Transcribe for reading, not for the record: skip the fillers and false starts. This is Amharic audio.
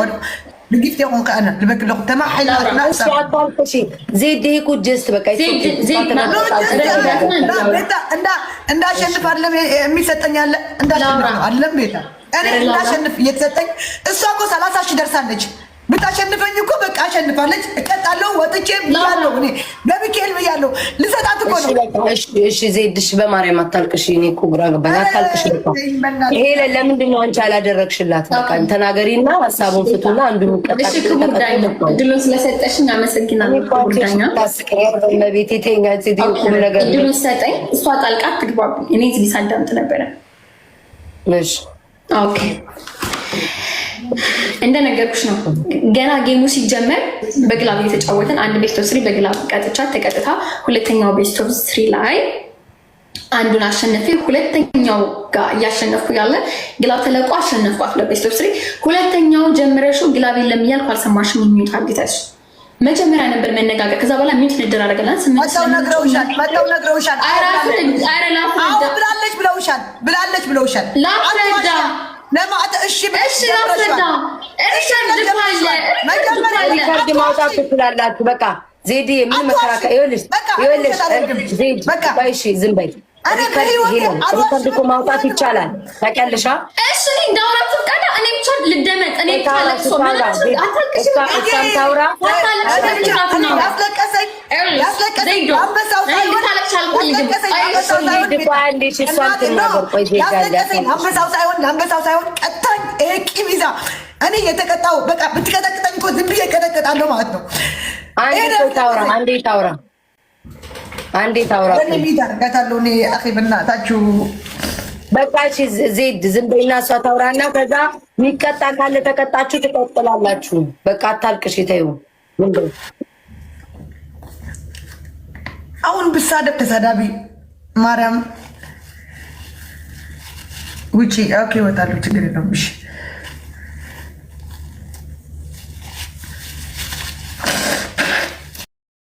ወደ لقيت يوم كأنا لبك لو تما حلا ناس زي دي كو جست بقى زي እንዳ አሸንፍ አይደለም የሚሰጠኛል እንዳ አሸንፍ አይደለም ቤታ እኔ እንዳ አሸንፍ እየተሰጠኝ እሷ እኮ 30 ሺህ ደርሳለች ብታሸንፈኝ እኮ በቃ አሸንፋለች እቀጣለሁ ወጥቼ ብያለሁ እኔ በሚካኤል ብያለሁ ልሰጣት እኮ ነው እሺ ዘይድሽ በማርያም አታልቅሽ እኔ እኮ ግራ ገባኝ አታልቅሽ በቃ ይሄ ለምንድን ነው አንቺ አላደረግሽላት በቃ ተናገሪና ሐሳቡን ፍቱና አንዱ ቀጣ ድሉን ስለሰጠሽኝ አመሰግናለሁ ጉዳኛ ታስቀር በመቤቴ ተኛ እዚህ ቁም ነገር ድሉን ሰጠኝ እሷ ጣልቃ ትግባብ እኔ እዚህ ሳዳምጥ ነበር እሺ ኦኬ እንደነገርኩሽ ነው ገና ጌሙ ሲጀመር በግላብ እየተጫወተን አንድ ቤስት ኦፍ 3 በግላብ ተቀጥታ ሁለተኛው ቤስት ኦፍ 3 ላይ አንዱን አሸነፈ ሁለተኛው ጋር ያሸነፍኩ ያለ ግላብ ተለቆ አሸነፍኳት ለቤስት ኦፍ 3 ሁለተኛው ጀምረሹ ግላብ የለም ይያልኩ አልሰማሽም የሚውት አግታሽ መጀመሪያ ነበር መነጋገር ከዛ በኋላ ሚውት እንደራረጋለን መጣው ነግረውሻል ብላለች ብለውሻል ላፍረዳ ለማት እሺ ላፍረዳ ሪካርድ ማውጣት ትችላላችሁ በቃ ዜዲ ምን መከራከ ይኸውልሽ ዜዲ በቃ እሺ ዝም በይ ሪካርድ እኮ ማውጣት ይቻላል ታውቂያለሽ እሺ እንዳውራ ፍቃዳ እኔ ብቻ ልደመጥ እኔ ታለቅሶ እሷም ታውራ ያስለቀሰኝ አንበሳው ሳይሆን ቀጣኝ ቂም ይዛ እኔ የተቀጣው በቃ ብትቀጠቅጠኝ እኮ ዝም ብዬ እቀጠቅጣለሁ ማለት ነው አንዴ ታውራ እኔ ሚዳርጋታለሁ እኔ አኺ በእናታችሁ በቃ እሺ ዜድ ዝም በይና እሷ ታውራና ከዛ የሚቀጣ ካለ ተቀጣችሁ ትቀጥላላችሁ በቃ አታልቅሽ ተይው ምንድነው አሁን ብሳደብ ተሳዳቢ ማርያም ውጪ ኦኬ ወጣለሁ ችግር የለውም እሺ